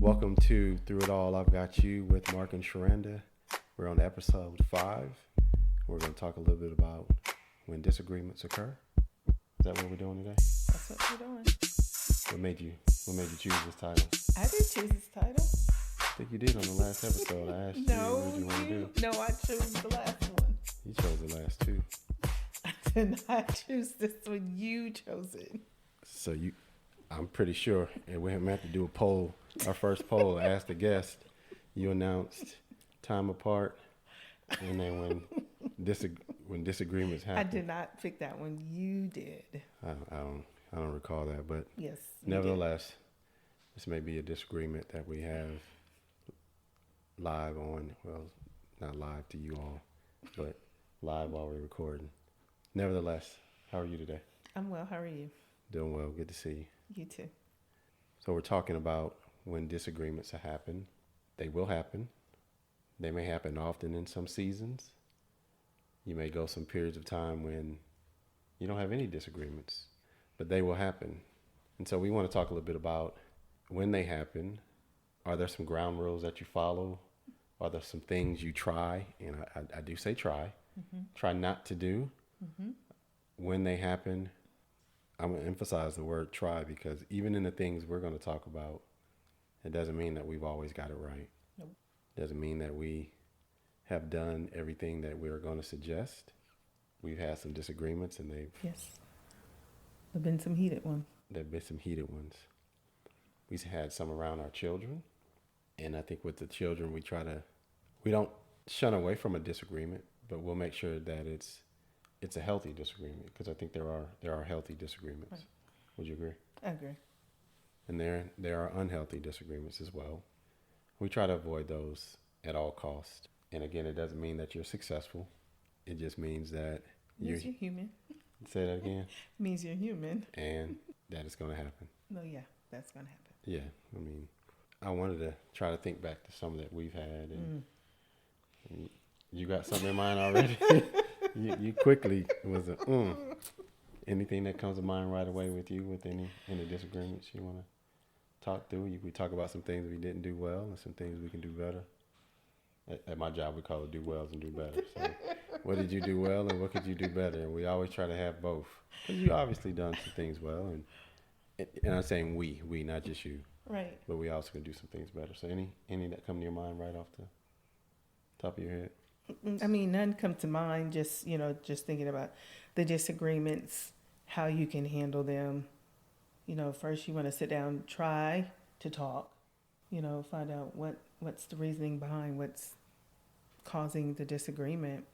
Welcome to Through It All, I've Got You with Mark and Sharanda. We're on episode 5. We're going to talk a little bit about when disagreements occur. Is that what we're doing today? That's what we're doing. What made you choose this title? I did choose this title. I think you did on the last episode. I asked you what you want to do. No, I chose the last one. You chose the last two. I did not choose this one. You chose it. So I'm pretty sure, and we have to do a poll. Our first poll, ask the guest. You announced time apart, and then when disagreements happen. I did not pick that one. You did. I don't recall that, but yes. Nevertheless, this may be a disagreement that we have live on. Well, not live to you all, but live while we're recording. Nevertheless, how are you today? I'm well. How are you? Doing well. Good to see you. You too. So we're talking about when disagreements happen. They will happen. They may happen often in some seasons. You may go some periods of time when you don't have any disagreements, but they will happen. And so we want to talk a little bit about when they happen. Are there some ground rules that you follow? Are there some things you try? And I do say try. Mm-hmm. Try not to do. Mm-hmm. When they happen, I'm going to emphasize the word try, because even in the things we're going to talk about, it doesn't mean that we've always got it right. Nope. Doesn't mean that we have done everything that we're going to suggest. We've had some disagreements, and Yes. There have been some heated ones. We've had some around our children. And I think with the children, we don't shun away from a disagreement, but we'll make sure that it's a healthy disagreement, because I think there are healthy disagreements. Right. Would you agree? I agree. And there are unhealthy disagreements as well. We try to avoid those at all costs. And again, it doesn't mean that you're successful. It just means that you're human. Say that again. It means you're human. And that is going to happen. No, yeah, that's going to happen. Yeah, I mean, I wanted to try to think back to some that we've had. And you got something in mind already? You quickly was anything that comes to mind right away with you with any disagreements you want to talk through? We talk about some things we didn't do well and some things we can do better. At my job, we call it do wells and do better. So what did you do well and what could you do better? And we always try to have both. Because you obviously done some things well. And I'm saying we, not just you. Right. But we also can do some things better. So any that come to your mind right off the top of your head? I mean, none come to mind. Just thinking about the disagreements, how you can handle them. First you want to sit down, try to talk. Find out what's the reasoning behind what's causing the disagreement,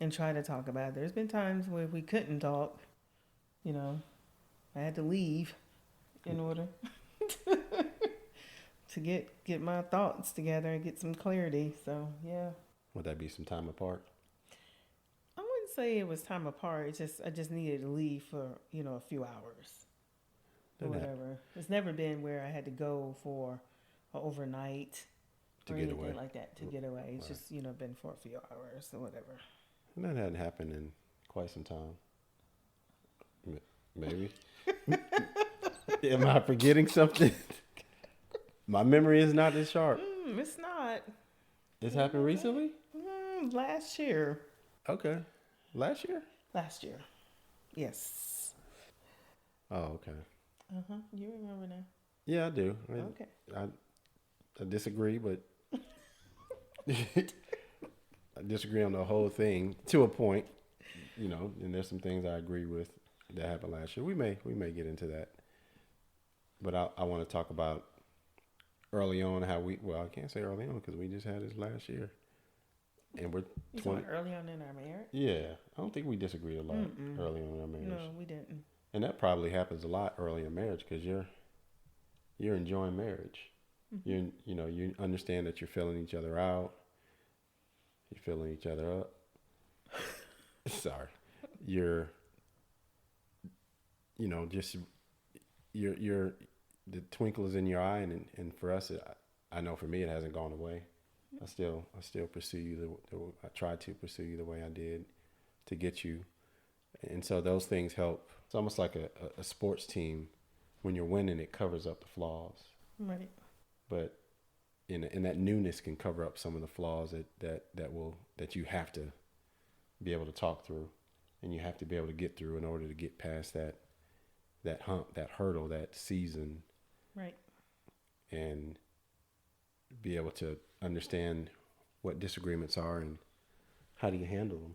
and try to talk about it. There's been times where we couldn't talk. I had to leave in order to get my thoughts together and get some clarity. So yeah. Would that be some time apart? I wouldn't say it was time apart. I just needed to leave for, a few hours or whatever. It's never been where I had to go for an overnight to or get anything away. Like that to get away. It's right. just, been for a few hours or whatever. And that hadn't happened in quite some time. Maybe. Am I forgetting something? My memory is not as sharp. It's not. This happened recently? Last year. Okay. Last year? Last year. Yes. Oh, okay. You remember now? Yeah, I do. Okay. I disagree, but I disagree on the whole thing to a point, and there's some things I agree with that happened last year. We may get into that. But I want to talk about early on how I can't say early on because we just had this last year. And we're early on in our marriage? Yeah. I don't think we disagreed a lot early on in our marriage. No, we didn't. And that probably happens a lot early in marriage because you're enjoying marriage. Mm-hmm. You understand that you're filling each other out. You're filling each other up. Sorry. You're the twinkle is in your eye, and for us, I know for me it hasn't gone away. I still pursue you. I try to pursue you the way I did to get you, and so those things help. It's almost like a sports team. When you're winning, it covers up the flaws. Right. But and that newness can cover up some of the flaws that you have to be able to talk through, and you have to be able to get through in order to get past that hump, that hurdle, that season, Right. and be able to understand what disagreements are and how do you handle them.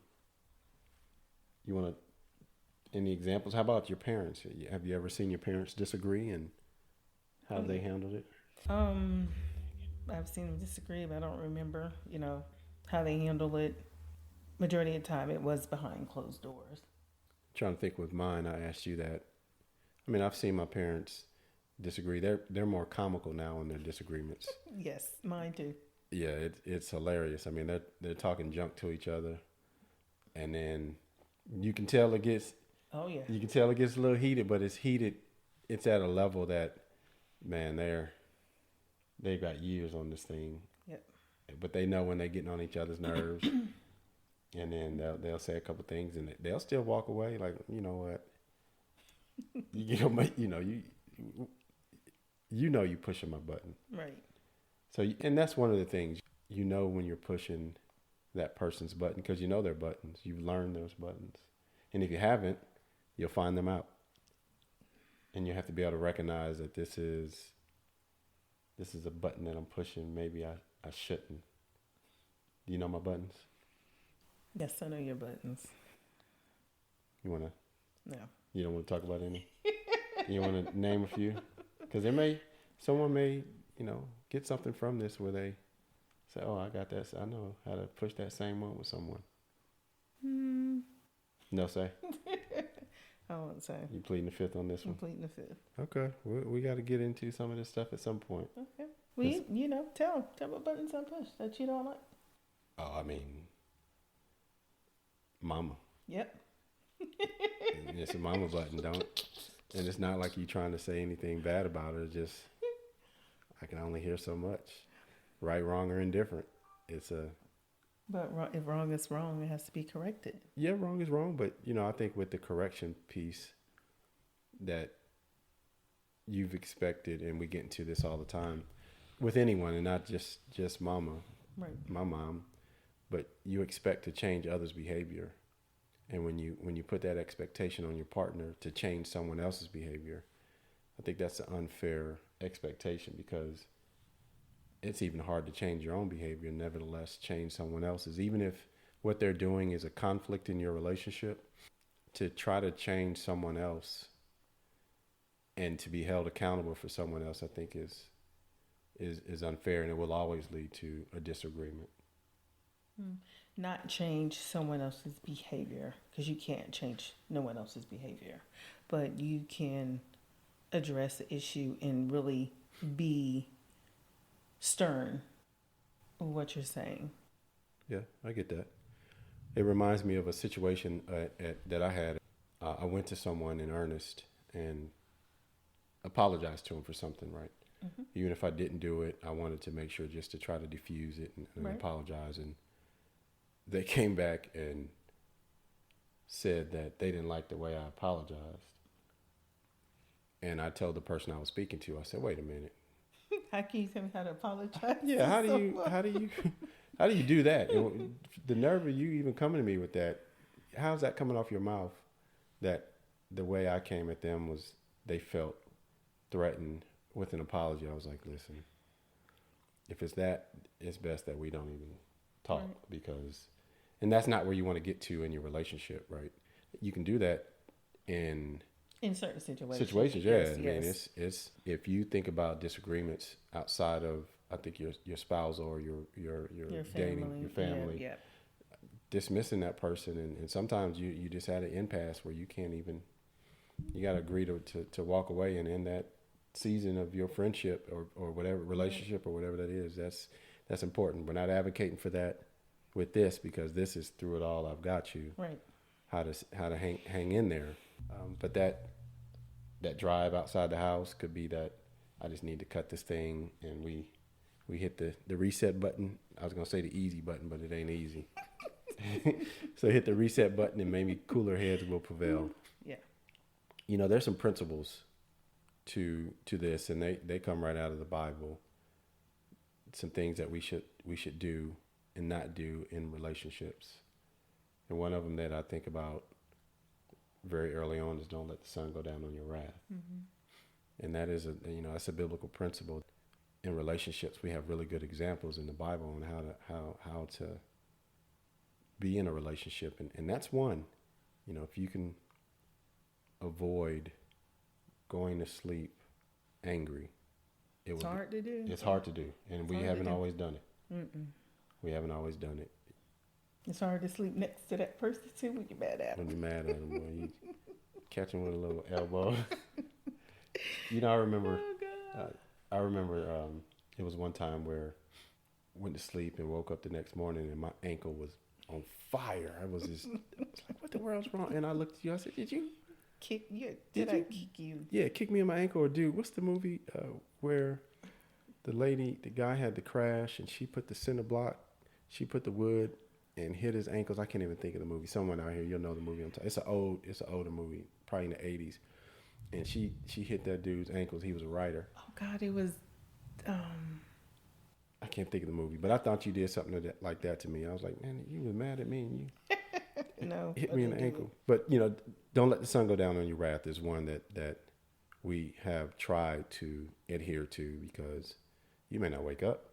You want to, any examples? How about your parents? Have you ever seen your parents disagree, and how they handled it? Um, I've seen them disagree, but I don't remember, how they handle it. Majority of the time, it was behind closed doors. Trying to think with mine, I asked you that. I mean, I've seen my parents disagree. They're more comical now in their disagreements. Yes, mine too. Yeah, it's hilarious. I mean, they're talking junk to each other, and then you can tell it gets Oh yeah. you can tell it gets a little heated, but it's heated. It's at a level that, man, they've got years on this thing. Yep. But they know when they're getting on each other's nerves, and then they'll say a couple things, and they'll still walk away. Like, you know what, you pushing my button. Right. So, and that's one of the things, when you're pushing that person's button, because you know their buttons. You've learned those buttons, and if you haven't, you'll find them out, and you have to be able to recognize that this is a button that I'm pushing. Maybe I shouldn't. Do you know my buttons? Yes, I know your buttons. You wanna? No. You don't want to talk about any? You want to name a few? Because someone may, get something from this where they say, "Oh, I got that. I know how to push that same one with someone." No say. I won't say. You pleading the fifth on this one? Completing the fifth. Okay, we got to get into some of this stuff at some point. Okay. Well, tell what buttons I push that you don't like. Oh, I mean, mama. Yep. It's a mama button, don't. And it's not like you trying to say anything bad about her. Just, I can only hear so much. Right, wrong, or indifferent. But if wrong is wrong, it has to be corrected. Yeah, wrong is wrong. But, I think with the correction piece that you've expected, and we get into this all the time with anyone, and not just mama, Right. my mom, but you expect to change others' behavior. And when you put that expectation on your partner to change someone else's behavior, I think that's an unfair expectation, because it's even hard to change your own behavior and nevertheless change someone else's. Even if what they're doing is a conflict in your relationship, to try to change someone else and to be held accountable for someone else, I think is unfair, and it will always lead to a disagreement. Not change someone else's behavior, because you can't change no one else's behavior, but you can address the issue and really be stern with what you're saying. Yeah, I get that. It reminds me of a situation that I had. I went to someone in earnest and apologized to him for something, right? Mm-hmm. Even if I didn't do it, I wanted to make sure just to try to diffuse it and Right. apologize. And they came back and said that they didn't like the way I apologized. And I told the person I was speaking to, I said, "Wait a minute. How can you tell me how to apologize? Yeah, how do you do that? The nerve of you even coming to me with that, how's that coming off your mouth? That the way I came at them was they felt threatened with an apology." I was like, "Listen, if it's that, it's best that we don't even talk." Right. Because, and that's not where you want to get to in your relationship, right? You can do that in certain situations. Yeah. Yes, I mean, it's if you think about disagreements outside of, I think, your spouse or your dating, your family, Yeah. dismissing that person, and sometimes you just had an impasse where you can't even, you got to agree to walk away and end that season of your friendship or whatever relationship or whatever that is. That's important. We're not advocating for that with this, because this is through it all. I've got you. Right. How to hang in there. But that drive outside the house could be that I just need to cut this thing, and we hit the reset button. I was gonna say the easy button, but it ain't easy. So hit the reset button, and maybe cooler heads will prevail. Yeah. There's some principles to this, and they come right out of the Bible. some things that we should do and not do in relationships. And one of them that I think about very early on is don't let the sun go down on your wrath. And that is that's a biblical principle. In relationships, we have really good examples in the Bible on how to be in a relationship, and that's one. If you can avoid going to sleep angry, It's hard to do. It's hard to do, and we haven't always done it. We haven't always done it. It's hard to sleep next to that person too when you're mad at them. When you're mad at them, when you catch them with a little elbow. I remember. Oh God. It was one time where I went to sleep and woke up the next morning and my ankle was on fire. I was like, what the world's wrong? And I looked at you. I said, did you kick you? Did I kick you? Yeah, kick me in my ankle. Or dude, what's the movie where the guy had the crash and she put the center block, she put the wood and hit his ankles. I can't even think of the movie. Someone out here, you'll know the movie I'm talking. It's an older movie, probably in the 80s. And she hit that dude's ankles. He was a writer. Oh God, it was. I can't think of the movie, but I thought you did something like that to me. I was like, man, you was mad at me and you No, hit me in the ankle. But don't let the sun go down on your wrath is one that we have tried to adhere to because you may not wake up.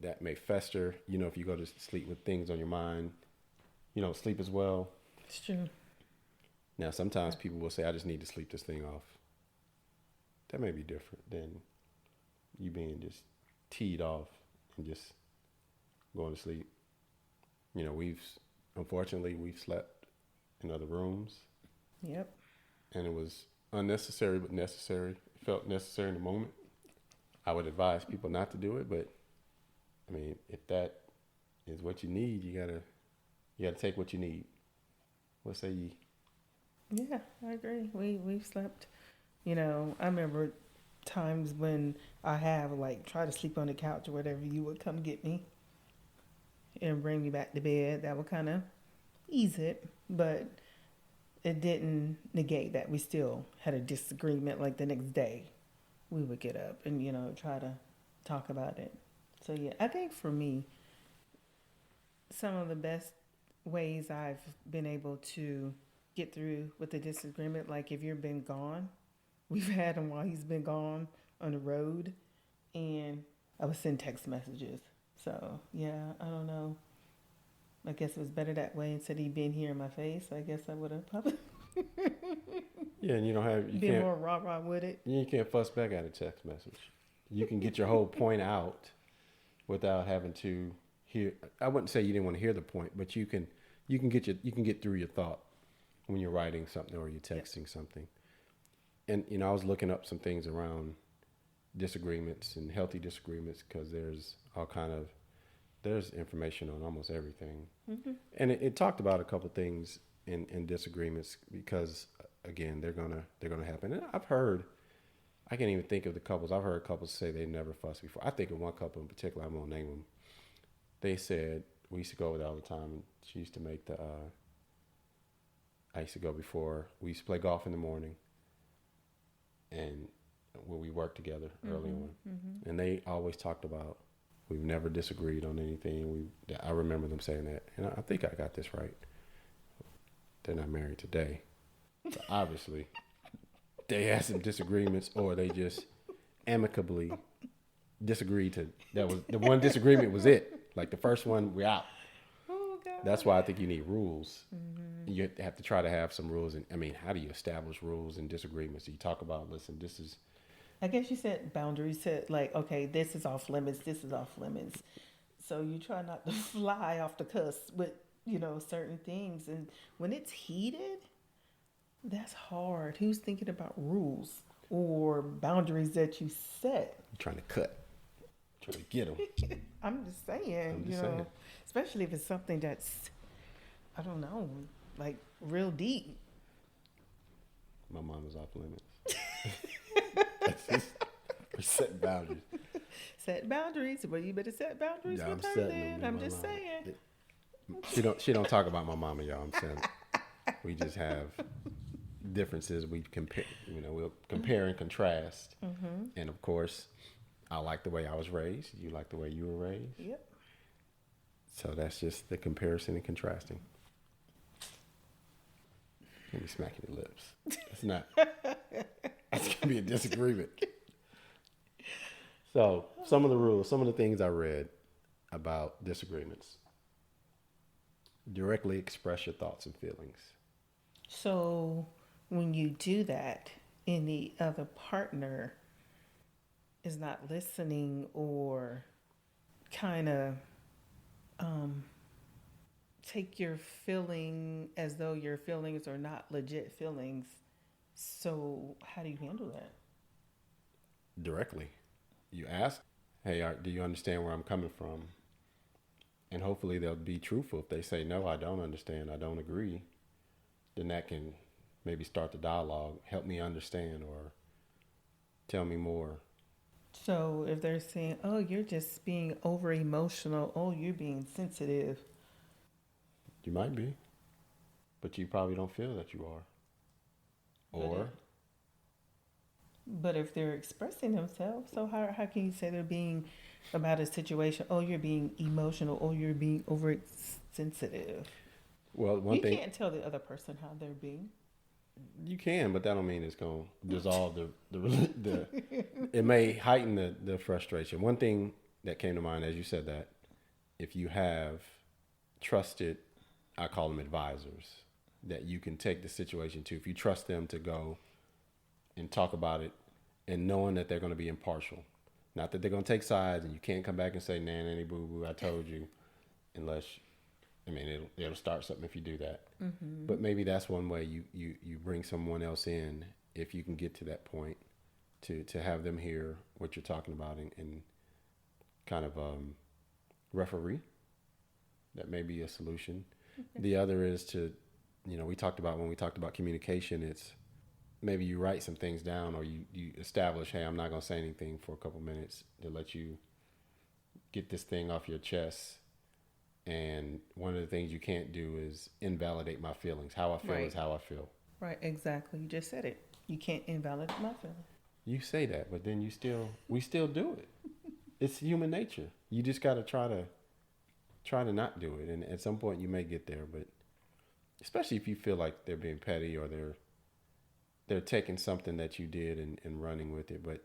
That may fester. If you go to sleep with things on your mind, you don't sleep as well. It's true. Now, sometimes people will say, I just need to sleep this thing off. That may be different than you being just teed off and just going to sleep. Unfortunately, we've slept in other rooms. Yep. And it was unnecessary, but necessary. It felt necessary in the moment. I would advise people not to do it, but I mean, if that is what you need, you gotta take what you need. What say ye? Yeah, I agree. We've slept. I remember times when I have tried to sleep on the couch or whatever. You would come get me and bring me back to bed. That would kind of ease it, but it didn't negate that we still had a disagreement. Like the next day, we would get up and try to talk about it. So yeah, I think for me, some of the best ways I've been able to get through with the disagreement, like if you've been gone, we've had him while he's been gone on the road, and I would send text messages. So yeah, I don't know. I guess it was better that way instead of he being here in my face. I guess I would have probably Yeah, and you been more rah-rah with it. You can't fuss back at a text message. You can get your whole point out without having to hear. I wouldn't say you didn't want to hear the point, but you can get through your thought when you're writing something or you're texting something. And I was looking up some things around disagreements and healthy disagreements because there's information on almost everything. And it talked about a couple things in disagreements because again they're gonna happen. And I can't even think of the couples. I've heard couples say they never fussed before. I think of one couple in particular. I'm gonna name them. They said we used to go over there all the time. And she used to make I used to go before. We used to play golf in the morning, and when we worked together early on, and they always talked about we've never disagreed on anything. I remember them saying that, and I think I got this right. They're not married today, so obviously they had some disagreements, or they just amicably disagreed to. That was the one disagreement was it. Like the first one, we're out. Oh God. That's why I think you need rules. You have to try to have some rules. And I mean, how do you establish rules and disagreements? You talk about, listen, this is. I guess you said boundaries. Said okay, this is off limits. This is off limits. So you try not to fly off the cusp with certain things. And when it's heated, that's hard. Who's thinking about rules or boundaries that you set? You're trying to cut. Trying to get them. I'm just saying, especially if it's something that's, I don't know, like real deep. My mom was off limits. We're setting boundaries. Set boundaries. Well, you better set boundaries with her then. I'm just saying. She don't talk about my mama, y'all. I'm saying we just have differences. We compare, we'll compare and contrast. And of course, I like the way I was raised. You like the way you were raised. Yep. So that's just the comparison and contrasting. Let me smacking your lips. It's not. That's gonna be a disagreement. So some of the rules, some of the things I read about disagreements. Directly express your thoughts and feelings. So when you do that and the other partner is not listening or kind of take your feeling as though your feelings are not legit feelings, so how do you handle that? Directly. You ask, hey, do you understand where I'm coming from? And hopefully they'll be truthful. If they say, no, I don't understand, I don't agree, then that can maybe start the dialogue, help me understand or tell me more. So if they're saying, oh, you're just being over emotional, oh, you're being sensitive. You might be, but you probably don't feel that you are. Or But if they're expressing themselves, so how can you say they're being about a situation? Oh, you're being emotional. Oh, you're being oversensitive. well, one You thing can't tell the other person how they're being. you can, but that don't mean it's gonna dissolve the it may heighten the frustration. One thing that came to mind as you said that, if you have trusted, I call them advisors, that you can take the situation to, if you trust them to go and talk about it and knowing that they're going to be impartial, not that they're going to take sides and you can't come back and say, nah, nanny boo boo, I told you, unless, I mean, it'll start something if you do that. Mm-hmm. But maybe that's one way you bring someone else in, if you can get to that point, to have them hear what you're talking about and kind of referee. That may be a solution. Mm-hmm. The other is to, when we talked about communication, it's maybe you write some things down or you establish, hey, I'm not going to say anything for a couple minutes to let you get this thing off your chest. And one of the things you can't do is invalidate my feelings. How I feel is how I feel. Right, exactly. You just said it. You can't invalidate my feelings. You say that, but then we still do it. It's human nature. You just got to try to not do it. And at some point you may get there, but especially if you feel like they're being petty or they're taking something that you did and running with it. But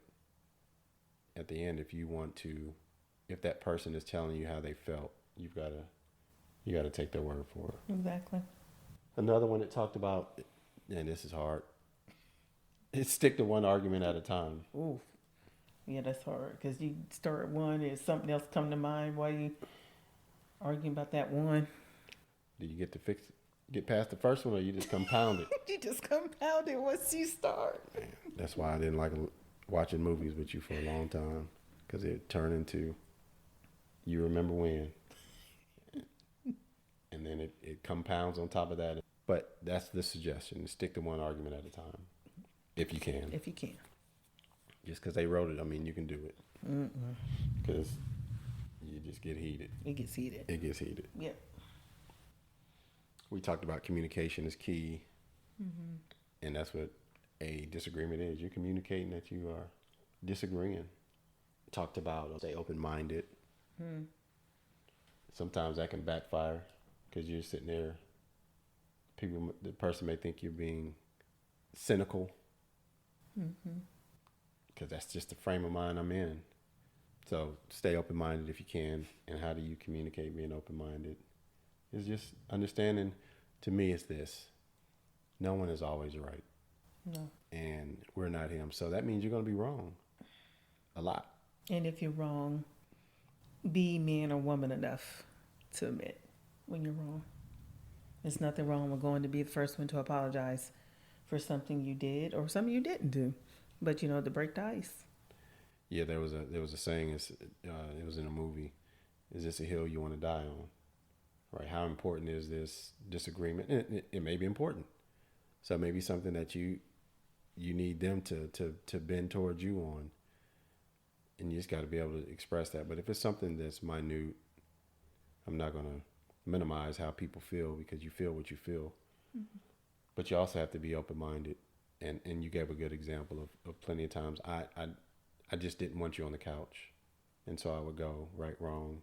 at the end, if that person is telling you how they felt, you got to take their word for it. Exactly. Another one that talked about, and this is hard, is stick to one argument at a time. Ooh, yeah, that's hard because you start one and something else come to mind while you arguing about that one. Do you get past the first one, or you just compound it? You just compound it once you start. Man, that's why I didn't like watching movies with you for a long time, because it turned into, you remember when, and then it compounds on top of that. But that's the suggestion: stick to one argument at a time, if you can. If you can. Just because they wrote it, I mean you can do it. Because you just get heated. It gets heated. It gets heated. Yep. We talked about communication is key, and that's what a disagreement is. You're communicating that you are disagreeing. Talked about stay open-minded. Sometimes that can backfire because you're sitting there. The person may think you're being cynical, because that's just the frame of mind I'm in. So stay open-minded if you can. And how do you communicate being open-minded? It's just understanding. To me, it's this: no one is always right. No. And we're not him. So that means you're going to be wrong a lot. And if you're wrong, be man or woman enough to admit when you're wrong. There's nothing wrong with going to be the first one to apologize for something you did or something you didn't do. But, to break the ice. Yeah, there was a saying, it was in a movie, is this a hill you want to die on? Right? How important is this disagreement? It may be important. So maybe something that you need them to bend towards you on. And you just got to be able to express that. But if it's something that's minute, I'm not going to minimize how people feel, because you feel what you feel. Mm-hmm. But you also have to be open-minded. And you gave a good example of plenty of times I I just didn't want you on the couch. And so I would go right, wrong,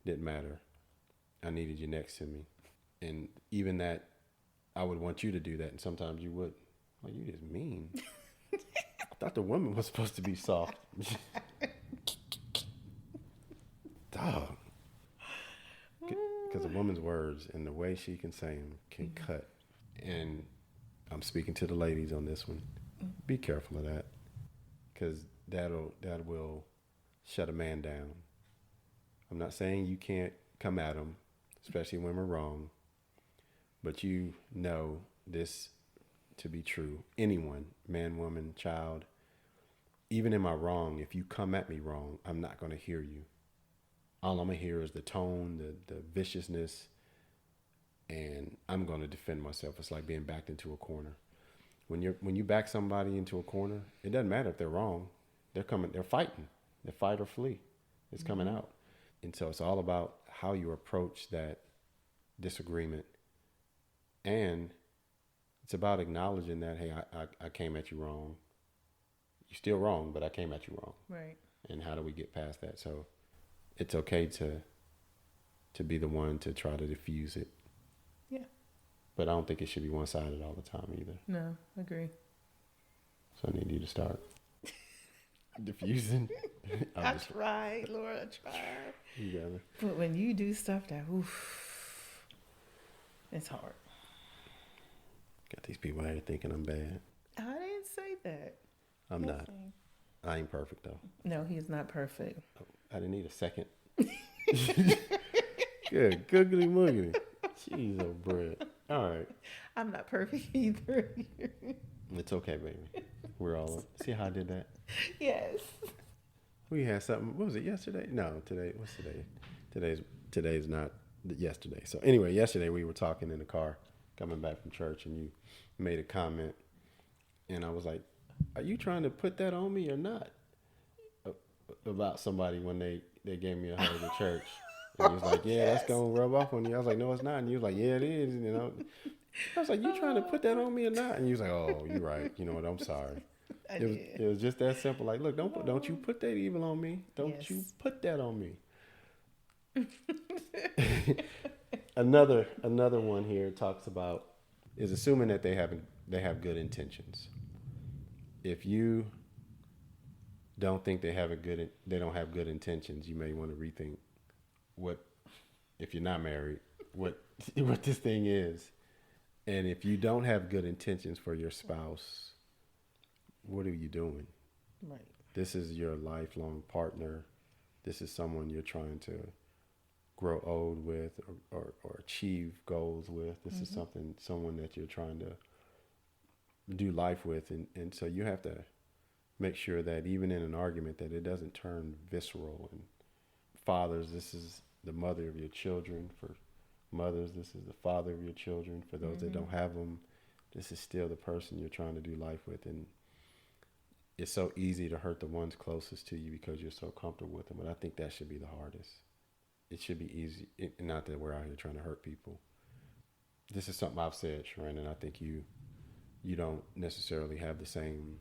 didn't matter. I needed you next to me. And even that, I would want you to do that. And sometimes you would. Like, you just mean. I thought the woman was supposed to be soft. Dog. Because a woman's words and the way she can say them can cut. And I'm speaking to the ladies on this one. Be careful of that. Because that will shut a man down. I'm not saying you can't come at them, especially when we're wrong. But you know this to be true. Anyone, man, woman, child, even in my wrong, if you come at me wrong, I'm not going to hear you. All I'm going to hear is the tone, the viciousness, and I'm going to defend myself. It's like being backed into a corner. When you back somebody into a corner, it doesn't matter if they're wrong. They're fighting. They fight or flee. It's coming out. And so it's all about how you approach that disagreement. And it's about acknowledging that, hey, I came at you wrong. You're still wrong, but I came at you wrong. Right. And how do we get past that? So it's okay to be the one to try to diffuse it. Yeah. But I don't think it should be one-sided all the time either. No, agree. So I need you to start diffusing. I try, Lord, I try. You got it. But when you do stuff that, oof, it's hard. Got these people out here thinking I'm bad. I didn't say that. I'm not. I ain't perfect though. No, he's not perfect. I didn't need a second. Good, googly moogly. Jeez, oh bread. All right. I'm not perfect either. It's okay, baby. We're all. See how I did that? Yes. We had something. What was it? Yesterday? No, today. What's today? Today's not yesterday. So anyway, yesterday we were talking in the car coming back from church, and you made a comment, and I was like, "Are you trying to put that on me or not?" About somebody when they gave me a hug at church. And he was like, yeah, that's going to rub off on you. I was like, no, it's not. And he was like, yeah, it is. You know, I was like, you trying to put that on me or not? And he was like, oh, you're right. You know what? I'm sorry. It was just that simple. Like, look, don't you put that evil on me. Don't you put that on me. Another one here talks about is assuming that they have good intentions. If you don't think they don't have good intentions, you may want to rethink what, if you're not married, what this thing is. And if you don't have good intentions for your spouse, what are you doing? Right. This is your lifelong partner. This is someone you're trying to grow old with or achieve goals with. This is someone that you're trying to do life with. And so you have to make sure that even in an argument that it doesn't turn visceral. And fathers, this is the mother of your children. For mothers, this is the father of your children. For those that don't have them, this is still the person you're trying to do life with. And it's so easy to hurt the ones closest to you because you're so comfortable with them. But I think that should be the hardest. It should be easy. Not that we're out here trying to hurt people. This is something I've said, Sharon, and I think you don't necessarily have the same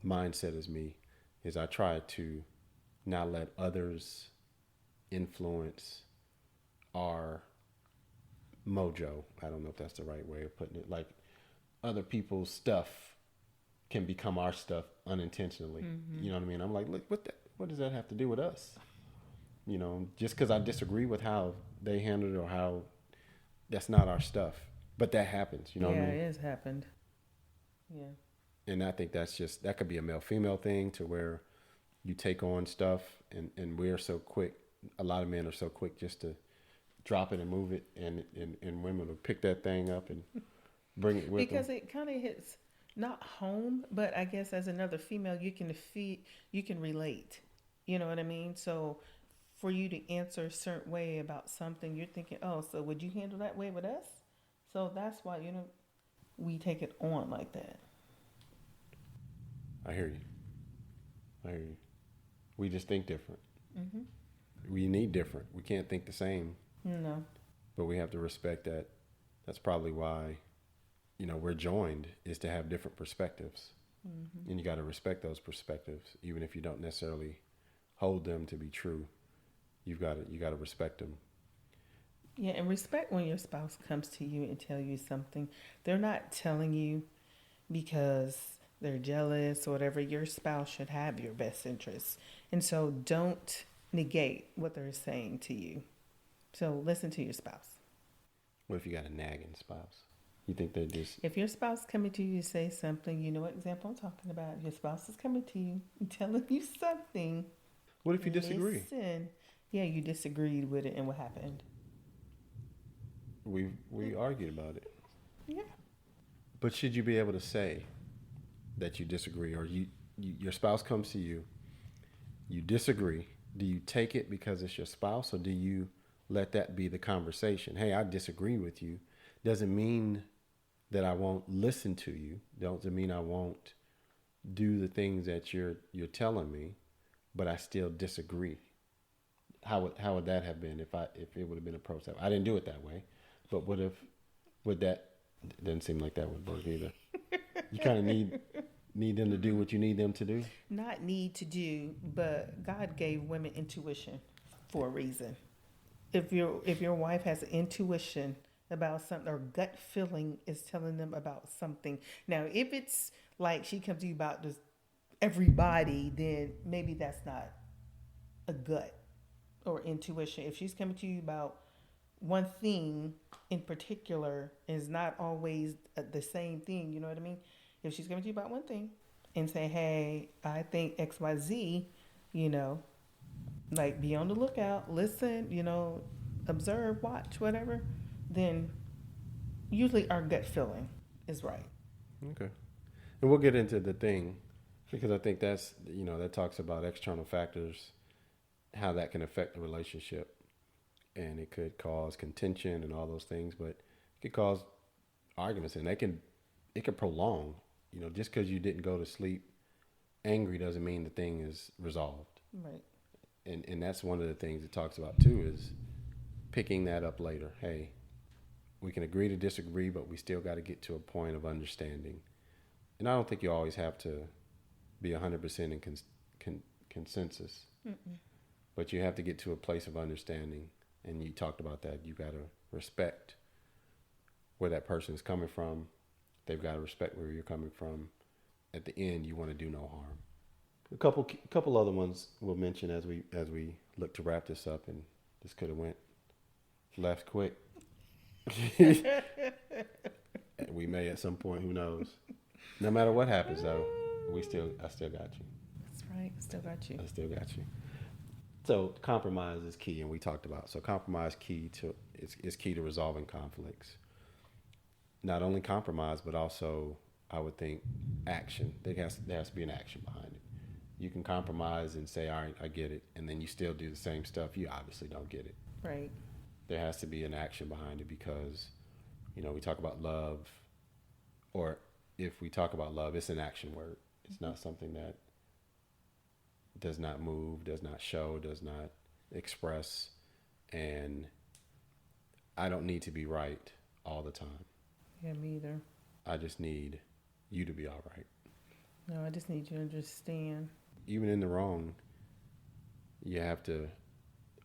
mindset as me. Is I try to not let others influence our mojo. I don't know if that's the right way of putting it. Like, other people's stuff can become our stuff unintentionally. You know what I mean? I'm like, look, what does that have to do with us? You know, just because I disagree with how they handled it or how, that's not our stuff. But that happens, you know what I mean? Yeah, it has happened. Yeah. And I think that could be a male-female thing to where you take on stuff and we're so quick. A lot of men are so quick just to drop it and move it, and women will pick that thing up and bring it with them. Because it kind of hits not home, but I guess as another female, you can relate. You know what I mean? So for you to answer a certain way about something, you're thinking, oh, so would you handle that way with us? So that's why, we take it on like that. I hear you. We just think different. We need different. We can't think the same. No. But we have to respect that. That's probably why, we're joined, is to have different perspectives. And you got to respect those perspectives, even if you don't necessarily hold them to be true. You got to respect them. Yeah, and respect when your spouse comes to you and tell you something. They're not telling you because they're jealous or whatever. Your spouse should have your best interests. And so don't negate what they're saying to you. So listen to your spouse. What if you got a nagging spouse? You think they just If your spouse coming to you to say something, you know what example I'm talking about. Your spouse is coming to you and telling you something. what if you disagree? Listen. Yeah, you disagreed with it and what happened? We argued about it. Yeah. But should you be able to say that you disagree, or your spouse comes to you, you disagree? Do you take it because it's your spouse, or do you let that be the conversation? Hey, I disagree with you. Doesn't mean that I won't listen to you. Doesn't mean I won't do the things that you're telling me, but I still disagree. How would that have been if it would have been approached that way? I didn't do it that way, but would that? It doesn't seem like that would work either. You kind of need them to do what you need them to do. Not need to do, but God gave women intuition for a reason. If your wife has intuition about something, or gut feeling is telling them about something. Now, if it's like she comes to you about just everybody, then maybe that's not a gut or intuition. If she's coming to you about one thing in particular, is not always the same thing. You know what I mean? If she's coming to you about one thing and say, "Hey, I think XYZ," you know, like be on the lookout, listen, observe, watch, whatever, then usually our gut feeling is right. Okay, and we'll get into the thing because I think that talks about external factors, how that can affect the relationship, and it could cause contention and all those things, but it could cause arguments, and it can prolong. Just because you didn't go to sleep angry doesn't mean the thing is resolved. Right. And that's one of the things it talks about too, is picking that up later. Hey, we can agree to disagree, but we still got to get to a point of understanding. And I don't think you always have to be 100% in consensus, but you have to get to a place of understanding. And you talked about that. You got to respect where that person is coming from. They've got to respect where you're coming from. At the end, you want to do no harm. A couple other ones we'll mention as we look to wrap this up, and this could have went left quick. We may at some point. Who knows? No matter what happens, though, I still got you. That's right. Still got you. I still got you. So compromise is key, and we talked about. So compromise is key to resolving conflicts. Not only compromise, but also I would think action. There has to be an action behind it. You can compromise and say, all right, I get it, and then you still do the same stuff. You obviously don't get it. Right. There has to be an action behind it because, we talk about love, or if we talk about love, it's an action word. It's not something that does not move, does not show, does not express, and I don't need to be right all the time. Yeah, me either. I just need you to be all right. No, I just need you to understand. Even in the wrong, you have to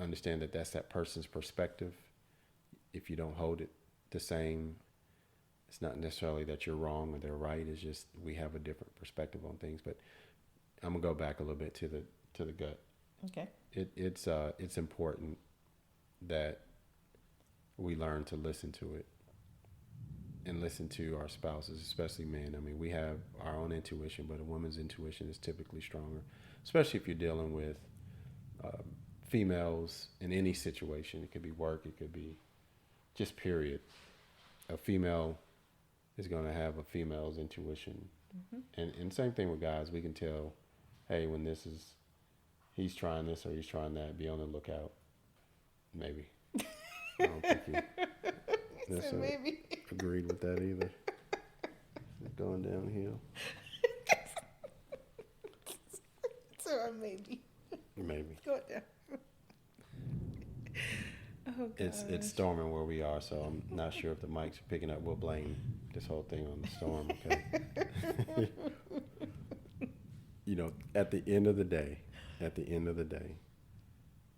understand that that's that person's perspective. If you don't hold it the same, it's not necessarily that you're wrong or they're right. It's just we have a different perspective on things. But I'm gonna go back a little bit to the gut. Okay. It's important that we learn to listen to it and listen to our spouses, especially men. I mean, we have our own intuition, but a woman's intuition is typically stronger, especially if you're dealing with females in any situation. It could be work, it could be just period. A female is going to have a female's intuition. And same thing with guys. We can tell, hey, when he's trying this or he's trying that, be on the lookout. Maybe. I don't think you Maybe. agreed with that either. It's going downhill. So maybe. Maybe. Go down. Oh, It's storming where we are, so I'm not sure if the mics are picking up. We'll blame this whole thing on the storm, okay? at the end of the day,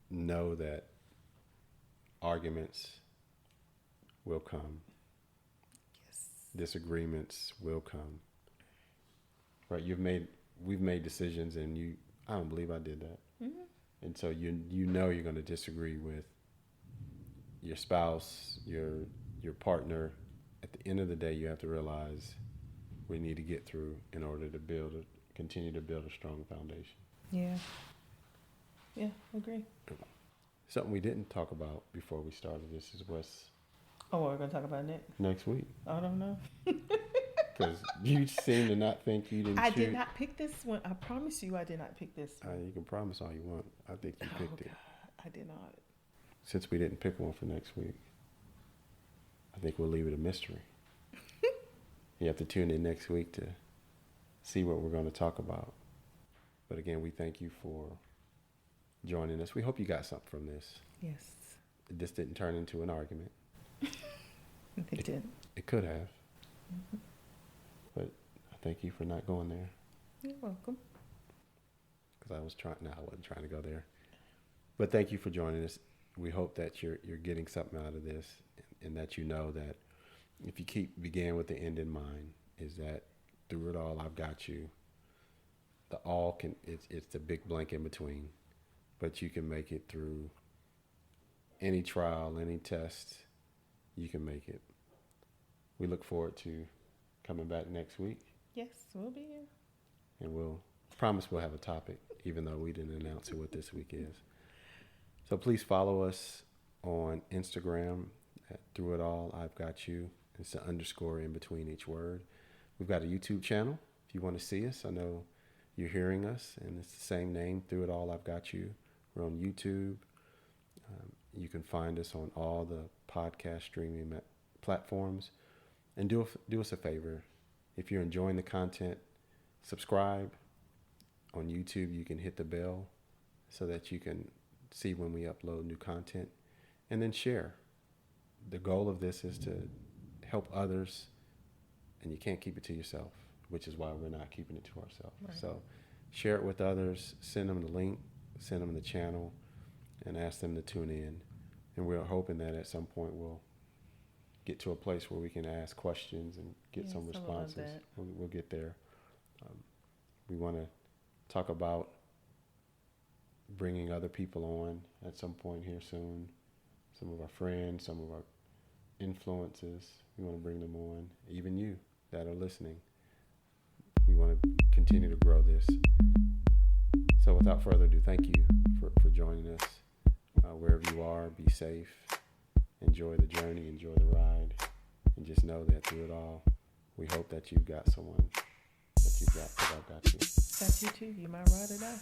know that arguments will come. Yes. Disagreements will come. Right? We've made decisions, and I don't believe I did that. Mm-hmm. And so you know you're going to disagree with your spouse, your partner. At the end of the day, you have to realize we need to get through in order to continue to build a strong foundation. Yeah. Yeah, agree. Something we didn't talk about before we started this is what's Oh, what we're going to talk about next week. I don't know. Because you seem to not think you didn't I choose. did not pick this one. I promise you I did not pick this one. You can promise all you want. I think you picked it. God, I did not. Since we didn't pick one for next week, I think we'll leave it a mystery. You have to tune in next week to see what we're going to talk about. But again, we thank you for joining us. We hope you got something from this. Yes. This didn't turn into an argument. It did. It could have. Mm-hmm. But I thank you for not going there. You're welcome. Because I wasn't trying to go there. But thank you for joining us. We hope that you're getting something out of this, and that you know that if you begin with the end in mind, is that through it all, I've got you. The all it's the big blank in between, but you can make it through any trial, any test. You can make it. We look forward to coming back next week. Yes, we'll be here. And we'll promise we'll have a topic, even though we didn't announce it what this week is. So please follow us on Instagram at Through It All, I've Got You. It's an underscore in between each word. We've got a YouTube channel if you want to see us. I know you're hearing us, and it's the same name, Through It All, I've Got You. We're on YouTube. You can find us on all the podcast streaming platforms. And do us a favor. If you're enjoying the content, subscribe. On YouTube, you can hit the bell so that you can see when we upload new content. And then share. The goal of this is to help others, and you can't keep it to yourself, which is why we're not keeping it to ourselves. Right. So share it with others, send them the link, send them the channel, and ask them to tune in. And we're hoping that at some point we'll get to a place where we can ask questions and get some responses. We'll get there. We want to talk about bringing other people on at some point here soon. Some of our friends, some of our influences. We want to bring them on. Even you that are listening. We want to continue to grow this. So without further ado, thank you for joining us. Wherever you are, be safe. Enjoy the journey, enjoy the ride, and just know that through it all, we hope that you've got someone that you've got, because I've got you. Got you too. You my ride or die.